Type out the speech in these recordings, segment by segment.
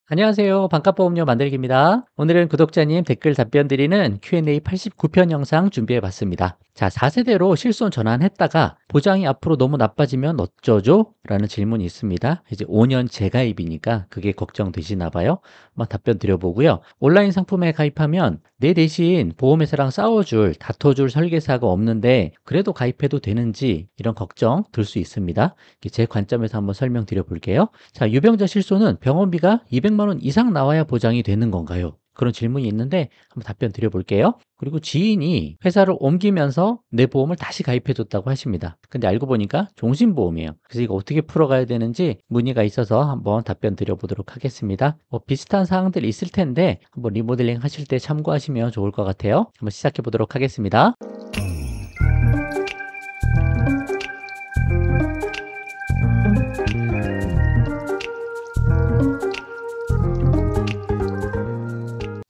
안녕하세요. 반값보험료 만들기입니다. 오늘은 구독자님 댓글 답변 드리는 Q&A 89편 영상 준비해 봤습니다. 자, 4세대로 실손 전환했다가 보장이 앞으로 너무 나빠지면 어쩌죠? 라는 질문이 있습니다. 이제 5년 재가입이니까 그게 걱정되시나 봐요. 한번 답변 드려보고요. 온라인 상품에 가입하면 내 대신 보험회사랑 싸워줄, 다퉈줄 설계사가 없는데 그래도 가입해도 되는지 이런 걱정 들 수 있습니다. 제 관점에서 한번 설명드려 볼게요. 자, 유병자 실손은 병원비가 200만 원 이상 나와야 보장이 되는 건가요? 그런 질문이 있는데 한번 답변 드려볼게요. 그리고 지인이 회사를 옮기면서 내 보험을 다시 가입해 줬다고 하십니다. 근데 알고 보니까 종신보험이에요. 그래서 이거 어떻게 풀어가야 되는지 문의가 있어서 한번 답변 드려보도록 하겠습니다. 비슷한 사항들이 있을 텐데 한번 리모델링 하실 때 참고하시면 좋을 것 같아요. 한번 시작해 보도록 하겠습니다.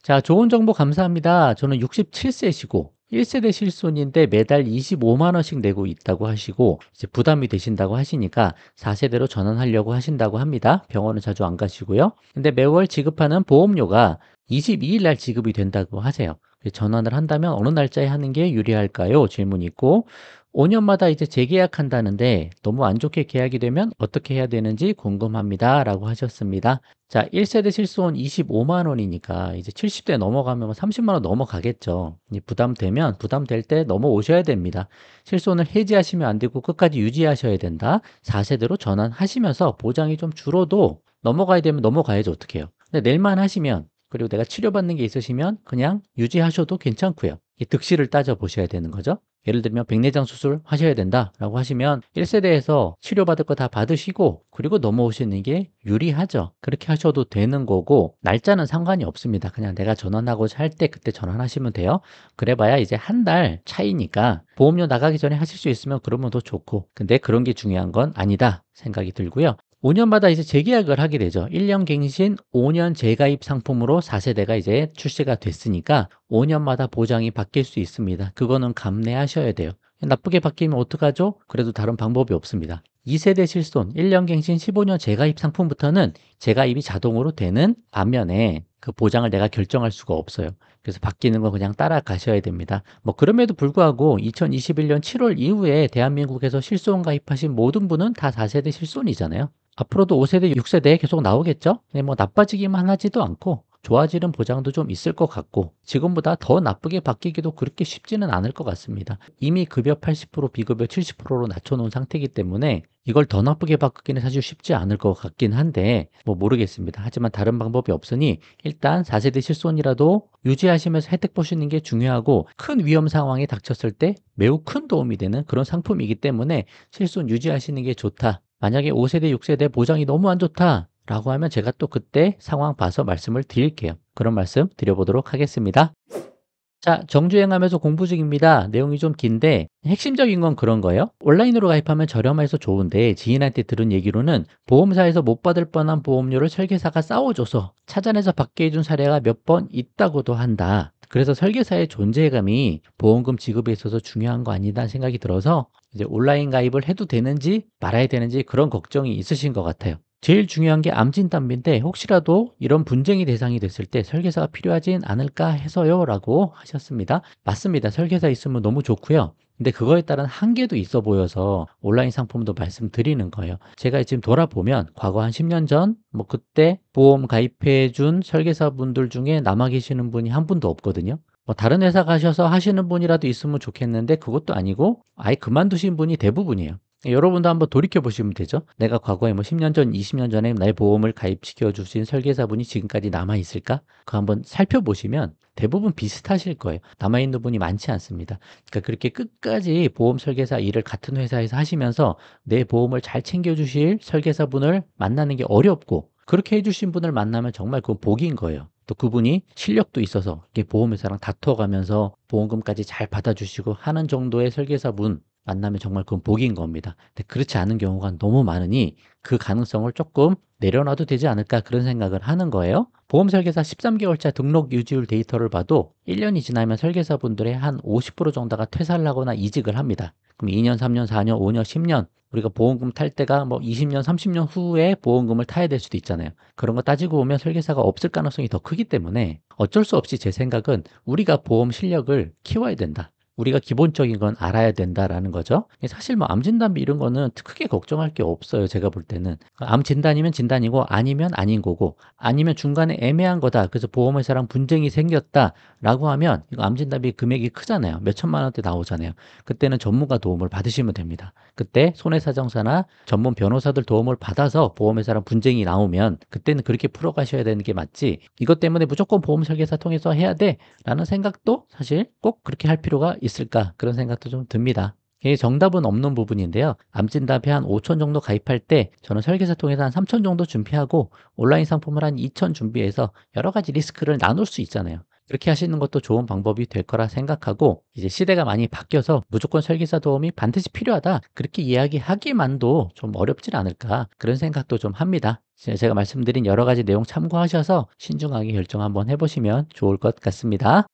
자, 좋은 정보 감사합니다. 저는 67세시고 1세대 실손인데 매달 25만 원씩 내고 있다고 하시고 이제 부담이 되신다고 하시니까 4세대로 전환하려고 하신다고 합니다. 병원은 자주 안 가시고요. 근데 매월 지급하는 보험료가 22일 날 지급이 된다고 하세요. 전환을 한다면 어느 날짜에 하는 게 유리할까요? 질문이 있고 5년마다 이제 재계약한다는데 너무 안 좋게 계약이 되면 어떻게 해야 되는지 궁금합니다. 라고 하셨습니다. 자, 1세대 실손 25만 원이니까 이제 70대 넘어가면 30만 원 넘어가겠죠. 부담될 때 넘어오셔야 됩니다. 실손을 해지하시면 안 되고 끝까지 유지하셔야 된다. 4세대로 전환하시면서 보장이 좀 줄어도 넘어가야 되면 넘어가야죠. 어떡해요. 근데 낼만 하시면 그리고 내가 치료받는 게 있으시면 그냥 유지하셔도 괜찮고요. 이 득실을 따져 보셔야 되는 거죠. 예를 들면 백내장 수술 하셔야 된다라고 하시면 1세대에서 치료받을 거 다 받으시고 그리고 넘어오시는 게 유리하죠. 그렇게 하셔도 되는 거고 날짜는 상관이 없습니다. 그냥 내가 전환하고자 할 때 그때 전환하시면 돼요. 그래봐야 이제 한 달 차이니까 보험료 나가기 전에 하실 수 있으면 그러면 더 좋고 근데 그런 게 중요한 건 아니다 생각이 들고요. 5년마다 이제 재계약을 하게 되죠. 1년 갱신, 5년 재가입 상품으로 4세대가 이제 출시가 됐으니까 5년마다 보장이 바뀔 수 있습니다. 그거는 감내하셔야 돼요. 나쁘게 바뀌면 어떡하죠? 그래도 다른 방법이 없습니다. 2세대 실손, 1년 갱신, 15년 재가입 상품부터는 재가입이 자동으로 되는 반면에 그 보장을 내가 결정할 수가 없어요. 그래서 바뀌는 거 그냥 따라가셔야 됩니다. 그럼에도 불구하고 2021년 7월 이후에 대한민국에서 실손 가입하신 모든 분은 다 4세대 실손이잖아요. 앞으로도 5세대, 6세대 계속 나오겠죠? 네, 나빠지기만 하지도 않고 좋아지는 보장도 좀 있을 것 같고 지금보다 더 나쁘게 바뀌기도 그렇게 쉽지는 않을 것 같습니다. 이미 급여 80%, 비급여 70%로 낮춰놓은 상태이기 때문에 이걸 더 나쁘게 바꾸기는 사실 쉽지 않을 것 같긴 한데 모르겠습니다. 하지만 다른 방법이 없으니 일단 4세대 실손이라도 유지하시면서 혜택 보시는 게 중요하고 큰 위험 상황이 닥쳤을 때 매우 큰 도움이 되는 그런 상품이기 때문에 실손 유지하시는 게 좋다. 만약에 5세대, 6세대 보장이 너무 안 좋다 라고 하면 제가 또 그때 상황 봐서 말씀을 드릴게요. 그런 말씀 드려보도록 하겠습니다. 자, 정주행하면서 공부 중입니다. 내용이 좀 긴데 핵심적인 건 그런 거예요. 온라인으로 가입하면 저렴해서 좋은데 지인한테 들은 얘기로는 보험사에서 못 받을 뻔한 보험료를 설계사가 싸워줘서 찾아내서 받게 해준 사례가 몇 번 있다고도 한다. 그래서 설계사의 존재감이 보험금 지급에 있어서 중요한 거 아니다 생각이 들어서 이제 온라인 가입을 해도 되는지 말아야 되는지 그런 걱정이 있으신 것 같아요. 제일 중요한 게 암 진단비인데 혹시라도 이런 분쟁이 대상이 됐을 때 설계사가 필요하진 않을까 해서요 라고 하셨습니다. 맞습니다. 설계사 있으면 너무 좋고요. 근데 그거에 따른 한계도 있어 보여서 온라인 상품도 말씀드리는 거예요. 제가 지금 돌아보면 과거 한 10년 전 그때 보험 가입해 준 설계사분들 중에 남아 계시는 분이 한 분도 없거든요. 다른 회사 가셔서 하시는 분이라도 있으면 좋겠는데 그것도 아니고 아예 그만두신 분이 대부분이에요. 여러분도 한번 돌이켜 보시면 되죠. 내가 과거에 10년 전, 20년 전에 나의 보험을 가입시켜 주신 설계사분이 지금까지 남아 있을까? 그거 한번 살펴보시면 대부분 비슷하실 거예요. 남아 있는 분이 많지 않습니다. 그러니까 그렇게 끝까지 보험 설계사 일을 같은 회사에서 하시면서 내 보험을 잘 챙겨 주실 설계사분을 만나는 게 어렵고 그렇게 해 주신 분을 만나면 정말 그건 복인 거예요. 또 그분이 실력도 있어서 이렇게 보험회사랑 다퉈가면서 보험금까지 잘 받아주시고 하는 정도의 설계사분 만나면 정말 그건 복인 겁니다. 근데 그렇지 않은 경우가 너무 많으니 그 가능성을 조금 내려놔도 되지 않을까 그런 생각을 하는 거예요. 보험 설계사 13개월차 등록 유지율 데이터를 봐도 1년이 지나면 설계사분들의 한 50% 정도가 퇴사를 하거나 이직을 합니다. 그럼 2년, 3년, 4년, 5년, 10년 우리가 보험금 탈 때가 뭐 20년, 30년 후에 보험금을 타야 될 수도 있잖아요. 그런 거 따지고 보면 설계사가 없을 가능성이 더 크기 때문에 어쩔 수 없이 제 생각은 우리가 보험 실력을 키워야 된다. 우리가 기본적인 건 알아야 된다라는 거죠. 사실 뭐 암 진단비 이런 거는 크게 걱정할 게 없어요. 제가 볼 때는. 암 진단이면 진단이고 아니면 아닌 거고 아니면 중간에 애매한 거다. 그래서 보험회사랑 분쟁이 생겼다라고 하면 이거 암 진단비 금액이 크잖아요. 몇 천만 원대 나오잖아요. 그때는 전문가 도움을 받으시면 됩니다. 그때 손해사정사나 전문 변호사들 도움을 받아서 보험회사랑 분쟁이 나오면 그때는 그렇게 풀어가셔야 되는 게 맞지, 이것 때문에 무조건 보험 설계사 통해서 해야 돼 라는 생각도 사실 꼭 그렇게 할 필요가 있을까 그런 생각도 좀 듭니다. 이게 정답은 없는 부분인데요. 암진단비 한 5천 정도 가입할 때 저는 설계사 통해서 한 3천 정도 준비하고 온라인 상품을 한 2천 준비해서 여러 가지 리스크를 나눌 수 있잖아요. 그렇게 하시는 것도 좋은 방법이 될 거라 생각하고, 이제 시대가 많이 바뀌어서 무조건 설계사 도움이 반드시 필요하다 그렇게 이야기하기만도 좀 어렵진 않을까 그런 생각도 좀 합니다. 제가 말씀드린 여러 가지 내용 참고하셔서 신중하게 결정 한번 해보시면 좋을 것 같습니다.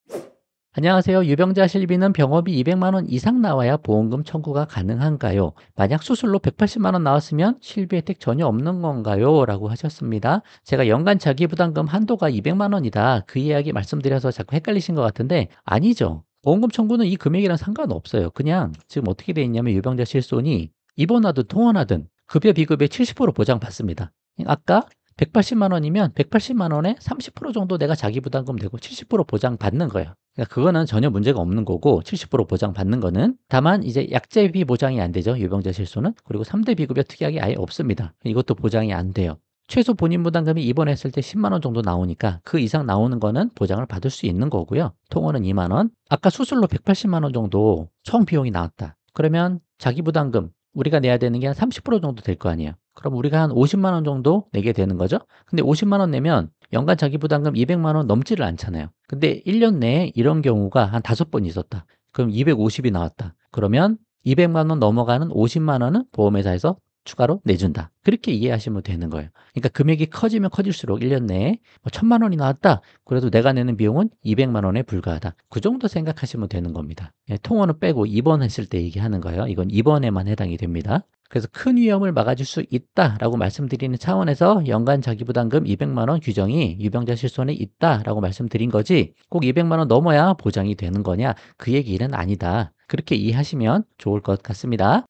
안녕하세요. 유병자 실비는 병원비 200만 원 이상 나와야 보험금 청구가 가능한가요? 만약 수술로 180만 원 나왔으면 실비 혜택 전혀 없는 건가요? 라고 하셨습니다. 제가 연간 자기부담금 한도가 200만 원이다. 그 이야기 말씀드려서 자꾸 헷갈리신 것 같은데 아니죠. 보험금 청구는 이 금액이랑 상관없어요. 그냥 지금 어떻게 돼 있냐면 유병자 실손이 입원하든 통원하든 급여 비급의 70% 보장받습니다. 아까 180만 원이면 180만 원에 30% 정도 내가 자기 부담금 내고 70% 보장받는 거예요. 그러니까 그거는 전혀 문제가 없는 거고, 70% 보장받는 거는. 다만 이제 약제비 보장이 안 되죠. 유병자 실손은. 그리고 3대 비급여 특약이 아예 없습니다. 이것도 보장이 안 돼요. 최소 본인 부담금이 입원했을 때 10만 원 정도 나오니까 그 이상 나오는 거는 보장을 받을 수 있는 거고요. 통원은 2만 원. 아까 수술로 180만 원 정도 총 비용이 나왔다. 그러면 자기 부담금 우리가 내야 되는 게 한 30% 정도 될 거 아니에요. 그럼 우리가 한 50만 원 정도 내게 되는 거죠. 근데 50만 원 내면 연간 자기 부담금 200만 원 넘지를 않잖아요. 근데 1년 내에 이런 경우가 한 5번 있었다. 그럼 250이 나왔다. 그러면 200만 원 넘어가는 50만 원은 보험회사에서 추가로 내준다. 그렇게 이해하시면 되는 거예요. 그러니까 금액이 커지면 커질수록 1년 내에 뭐 1000만 원이 나왔다. 그래도 내가 내는 비용은 200만 원에 불과하다. 그 정도 생각하시면 되는 겁니다. 통원은 빼고 입원했을 때 얘기하는 거예요. 이건 입원에만 해당이 됩니다. 그래서 큰 위험을 막아줄 수 있다라고 말씀드리는 차원에서 연간 자기부담금 200만 원 규정이 유병자 실손에 있다라고 말씀드린 거지, 꼭 200만 원 넘어야 보장이 되는 거냐 그 얘기는 아니다. 그렇게 이해하시면 좋을 것 같습니다.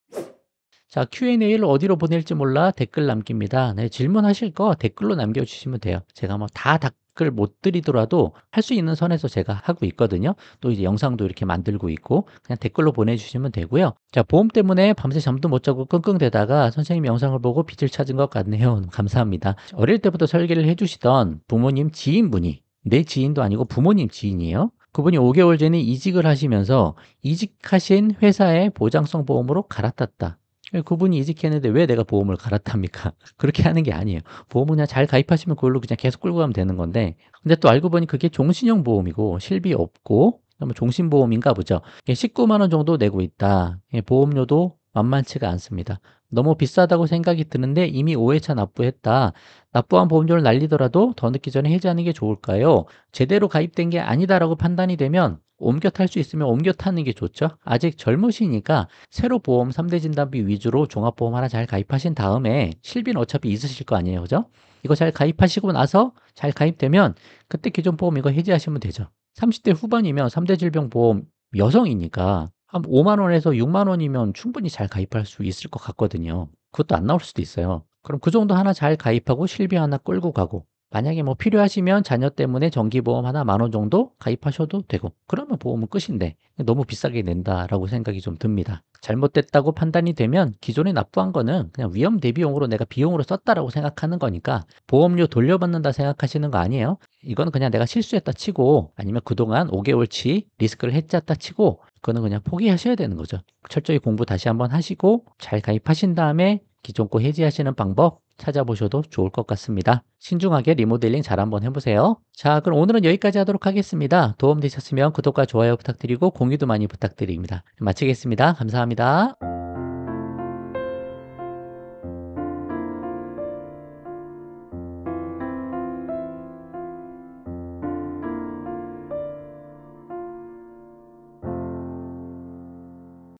자, Q&A를 어디로 보낼지 몰라 댓글 남깁니다. 네, 질문하실 거 댓글로 남겨주시면 돼요. 제가 뭐 다 댓글 못 드리더라도 할 수 있는 선에서 제가 하고 있거든요. 또 이제 영상도 이렇게 만들고 있고 그냥 댓글로 보내주시면 되고요. 자, 보험 때문에 밤새 잠도 못 자고 끙끙대다가 선생님 영상을 보고 빛을 찾은 것 같네요. 감사합니다. 어릴 때부터 설계를 해주시던 부모님 지인분이, 내 지인도 아니고 부모님 지인이에요. 그분이 5개월 전에 이직을 하시면서 이직하신 회사의 보장성 보험으로 갈아탔다. 그분이 이직했는데 왜 내가 보험을 갈아탑니까? 그렇게 하는 게 아니에요. 보험은 그냥 잘 가입하시면 그걸로 그냥 계속 끌고 가면 되는 건데, 근데 또 알고 보니 그게 종신형 보험이고 실비 없고 뭐 종신보험인가 보죠. 19만 원 정도 내고 있다. 보험료도 만만치가 않습니다. 너무 비싸다고 생각이 드는데 이미 5회차 납부했다. 납부한 보험료를 날리더라도 더 늦기 전에 해지하는 게 좋을까요? 제대로 가입된 게 아니다라고 판단이 되면 옮겨 탈 수 있으면 옮겨 타는 게 좋죠. 아직 젊으시니까 새로 보험 3대 진단비 위주로 종합보험 하나 잘 가입하신 다음에 실비는 어차피 있으실 거 아니에요. 그죠? 이거 잘 가입하시고 나서 잘 가입되면 그때 기존 보험 이거 해지하시면 되죠. 30대 후반이면 3대 질병보험 여성이니까 한 5만 원에서 6만 원이면 충분히 잘 가입할 수 있을 것 같거든요. 그것도 안 나올 수도 있어요. 그럼 그 정도 하나 잘 가입하고 실비 하나 끌고 가고, 만약에 뭐 필요하시면 자녀 때문에 정기보험 하나 10,000원 정도 가입하셔도 되고, 그러면 보험은 끝인데 너무 비싸게 낸다라고 생각이 좀 듭니다. 잘못됐다고 판단이 되면 기존에 납부한 거는 그냥 위험 대비용으로 내가 비용으로 썼다라고 생각하는 거니까 보험료 돌려받는다 생각하시는 거 아니에요. 이거는 그냥 내가 실수했다 치고, 아니면 그동안 5개월치 리스크를 했었다 치고, 그거는 그냥 포기하셔야 되는 거죠. 철저히 공부 다시 한번 하시고 잘 가입하신 다음에 기존 거 해지하시는 방법 찾아보셔도 좋을 것 같습니다. 신중하게 리모델링 잘 한번 해보세요. 자, 그럼 오늘은 여기까지 하도록 하겠습니다. 도움 되셨으면 구독과 좋아요 부탁드리고 공유도 많이 부탁드립니다. 마치겠습니다. 감사합니다.